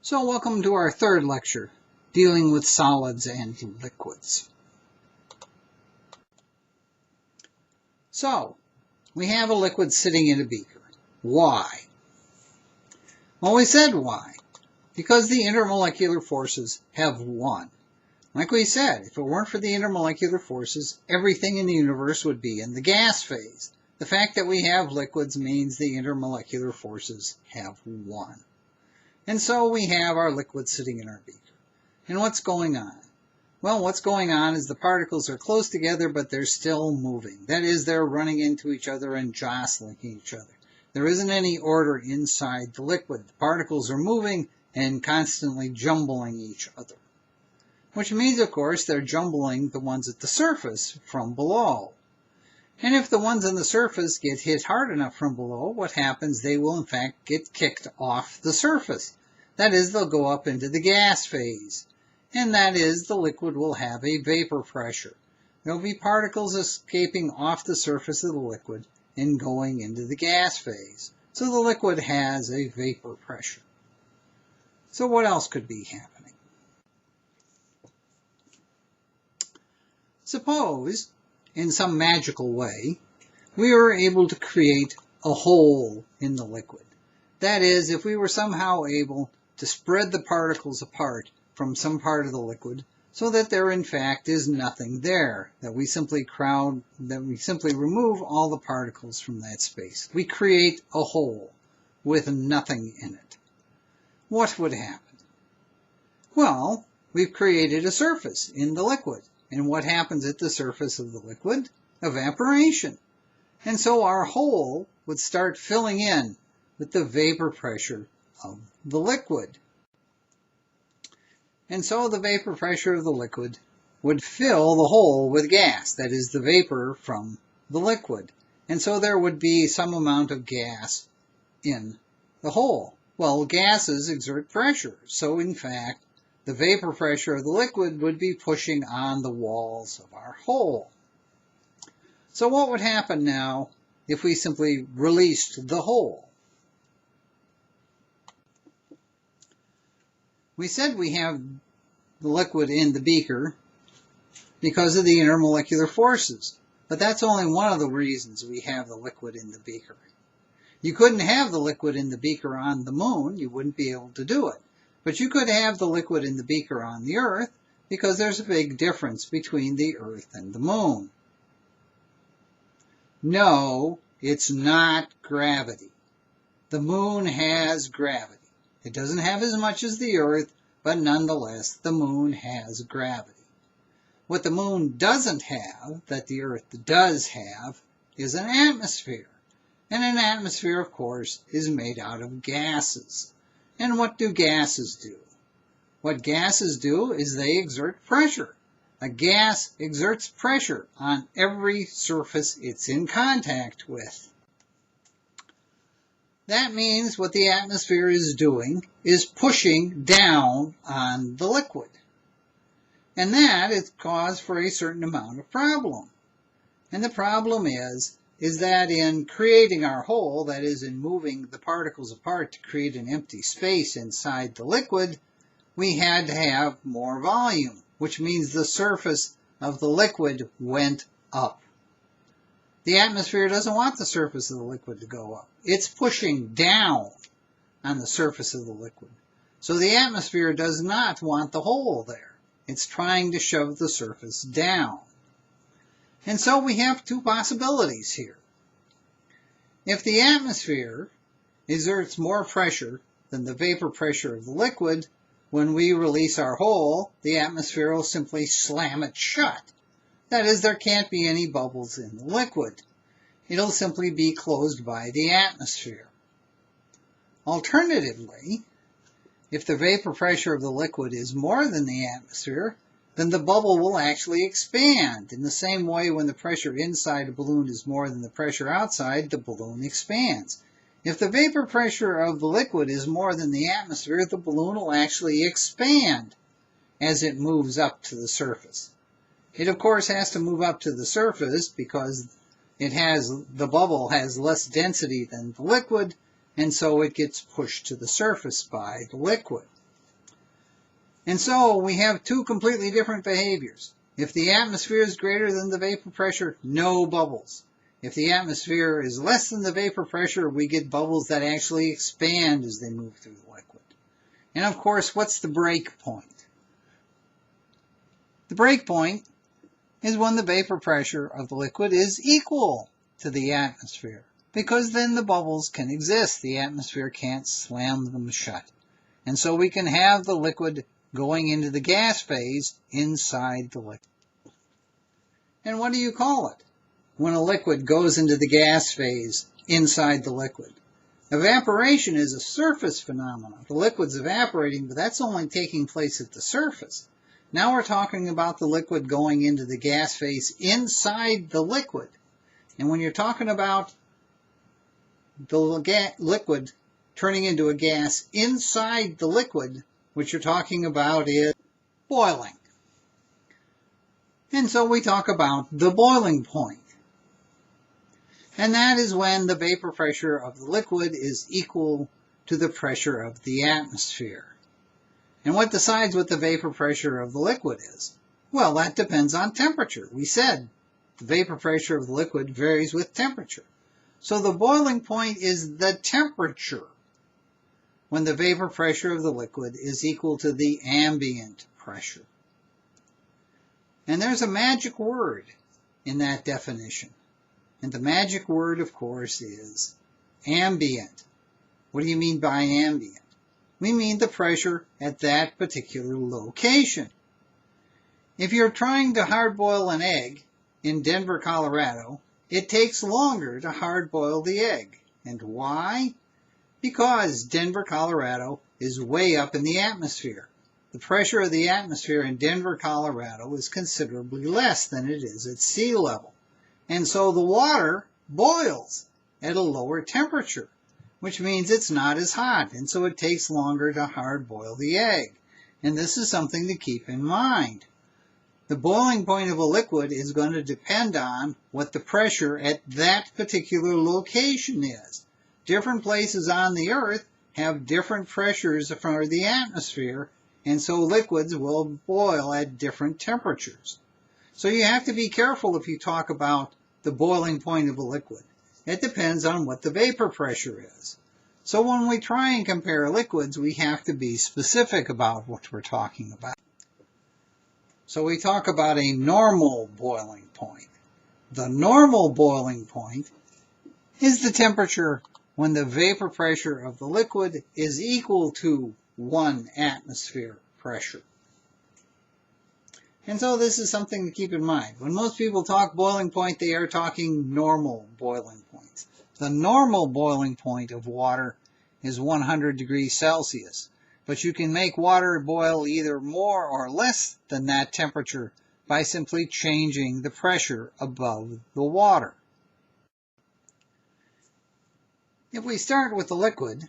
So welcome to our third lecture, dealing with solids and liquids. So, we have a liquid sitting in a beaker. Why? Well, we said why. Because the intermolecular forces have won. Like we said, if it weren't for the intermolecular forces, everything in the universe would be in the gas phase. The fact that we have liquids means the intermolecular forces have won. And so we have our liquid sitting in our beaker. And what's going on? Well, what's going on is the particles are close together, but they're still moving. That is, they're running into each other and jostling each other. There isn't any order inside the liquid. The particles are moving and constantly jumbling each other. Which means, of course, they're jumbling the ones at the surface from below. And if the ones on the surface get hit hard enough from below, what happens? They will, in fact, get kicked off the surface. That is, they'll go up into the gas phase. And that is, the liquid will have a vapor pressure. There will be particles escaping off the surface of the liquid and going into the gas phase. So the liquid has a vapor pressure. So what else could be happening? Suppose, in some magical way, we were able to create a hole in the liquid. That is, if we were somehow able to spread the particles apart from some part of the liquid so that there in fact is nothing there, that we simply remove all the particles from that space. We create a hole with nothing in it. What would happen? Well, we've created a surface in the liquid. And what happens at the surface of the liquid? Evaporation. And so our hole would start filling in with the vapor pressure of the liquid. And so the vapor pressure of the liquid would fill the hole with gas, that is the vapor from the liquid. And so there would be some amount of gas in the hole. Well, gases exert pressure, so in fact, the vapor pressure of the liquid would be pushing on the walls of our hole. So what would happen now if we simply released the hole? We said we have the liquid in the beaker because of the intermolecular forces, but that's only one of the reasons we have the liquid in the beaker. You couldn't have the liquid in the beaker on the moon, you wouldn't be able to do it. But you could have the liquid in the beaker on the Earth because there's a big difference between the Earth and the moon. No, it's not gravity. The moon has gravity. It doesn't have as much as the Earth, but nonetheless, the moon has gravity. What the moon doesn't have, that the Earth does have, is an atmosphere. And an atmosphere, of course, is made out of gases. And what do gases do? What gases do is they exert pressure. A gas exerts pressure on every surface it's in contact with. That means what the atmosphere is doing is pushing down on the liquid. And that is cause for a certain amount of problem. And the problem is that in creating our hole, that is in moving the particles apart to create an empty space inside the liquid, we had to have more volume, which means the surface of the liquid went up. The atmosphere doesn't want the surface of the liquid to go up. It's pushing down on the surface of the liquid. So the atmosphere does not want the hole there. It's trying to shove the surface down. And so we have two possibilities here. If the atmosphere exerts more pressure than the vapor pressure of the liquid, when we release our hole, the atmosphere will simply slam it shut. That is, there can't be any bubbles in the liquid. It'll simply be closed by the atmosphere. Alternatively, if the vapor pressure of the liquid is more than the atmosphere, then the bubble will actually expand. In the same way, when the pressure inside a balloon is more than the pressure outside, the balloon expands. If the vapor pressure of the liquid is more than the atmosphere, the balloon will actually expand as it moves up to the surface. It, of course, has to move up to the surface because the bubble has less density than the liquid, and so it gets pushed to the surface by the liquid. And so we have two completely different behaviors. If the atmosphere is greater than the vapor pressure, no bubbles. If the atmosphere is less than the vapor pressure, we get bubbles that actually expand as they move through the liquid. And of course, what's the break point? The break point is when the vapor pressure of the liquid is equal to the atmosphere, because then the bubbles can exist. The atmosphere can't slam them shut. And so we can have the liquid going into the gas phase inside the liquid. And what do you call it when a liquid goes into the gas phase inside the liquid? Evaporation is a surface phenomenon. The liquid's evaporating, but that's only taking place at the surface. Now we're talking about the liquid going into the gas phase inside the liquid. And when you're talking about the liquid turning into a gas inside the liquid, what you're talking about is boiling. And so we talk about the boiling point. And that is when the vapor pressure of the liquid is equal to the pressure of the atmosphere. And what decides what the vapor pressure of the liquid is? Well, that depends on temperature. We said the vapor pressure of the liquid varies with temperature. So the boiling point is the temperature when the vapor pressure of the liquid is equal to the ambient pressure. And there's a magic word in that definition. And the magic word, of course, is ambient. What do you mean by ambient? We mean the pressure at that particular location. If you're trying to hard-boil an egg in Denver, Colorado, it takes longer to hard-boil the egg. And why? Because Denver, Colorado is way up in the atmosphere. The pressure of the atmosphere in Denver, Colorado is considerably less than it is at sea level. And so the water boils at a lower temperature, which means it's not as hot, and so it takes longer to hard-boil the egg. And this is something to keep in mind. The boiling point of a liquid is going to depend on what the pressure at that particular location is. Different places on the earth have different pressures for the atmosphere, and so liquids will boil at different temperatures. So you have to be careful if you talk about the boiling point of a liquid. It depends on what the vapor pressure is. So when we try and compare liquids, we have to be specific about what we're talking about. So we talk about a normal boiling point. The normal boiling point is the temperature when the vapor pressure of the liquid is equal to 1 atmosphere pressure. And so this is something to keep in mind. When most people talk boiling point, they are talking normal boiling points. The normal boiling point of water is 100 degrees Celsius. But you can make water boil either more or less than that temperature by simply changing the pressure above the water. If we start with the liquid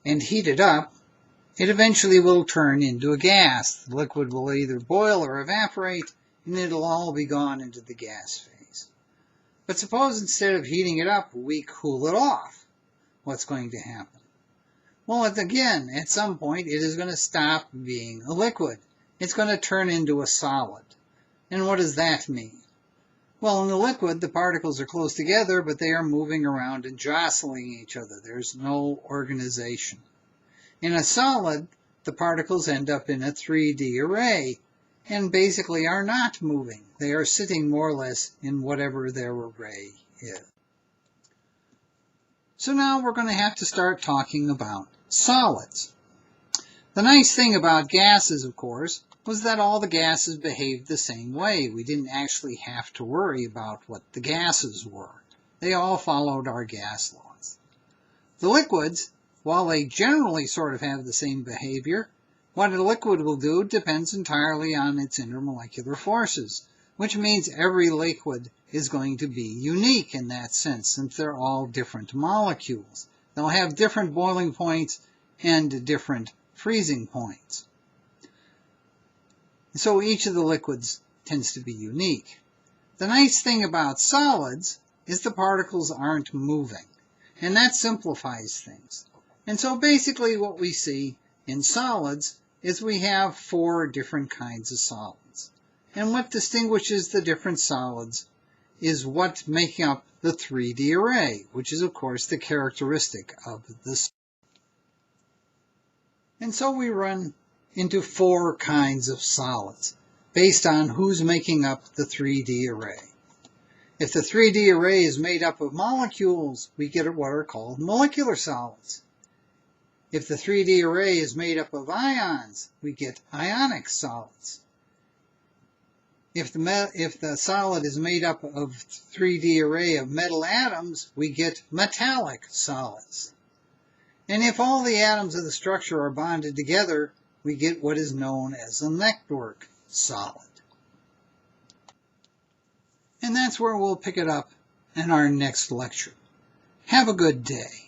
and heat it up, it eventually will turn into a gas. The liquid will either boil or evaporate, and it'll all be gone into the gas phase. But suppose instead of heating it up, we cool it off. What's going to happen? Well, again, at some point, it is going to stop being a liquid. It's going to turn into a solid. And what does that mean? Well, in the liquid, the particles are close together, but they are moving around and jostling each other. There's no organization. In a solid, the particles end up in a 3D array and basically are not moving. They are sitting more or less in whatever their array is. So now we're going to have to start talking about solids. The nice thing about gases, of course, was that all the gases behaved the same way. We didn't actually have to worry about what the gases were. They all followed our gas laws. The liquids, while they generally sort of have the same behavior, what a liquid will do depends entirely on its intermolecular forces, which means every liquid is going to be unique in that sense, since they're all different molecules. They'll have different boiling points and different freezing points. So each of the liquids tends to be unique. The nice thing about solids is the particles aren't moving, and that simplifies things. And so basically what we see in solids is we have 4 different kinds of solids. And what distinguishes the different solids is what making up the 3D array, which is of course the characteristic of this. And so we run into 4 kinds of solids based on who's making up the 3D array. If the 3D array is made up of molecules, we get what are called molecular solids. If the 3D array is made up of ions, we get ionic solids. If the solid is made up of 3D array of metal atoms, we get metallic solids. And if all the atoms of the structure are bonded together, we get what is known as a network solid. And that's where we'll pick it up in our next lecture. Have a good day.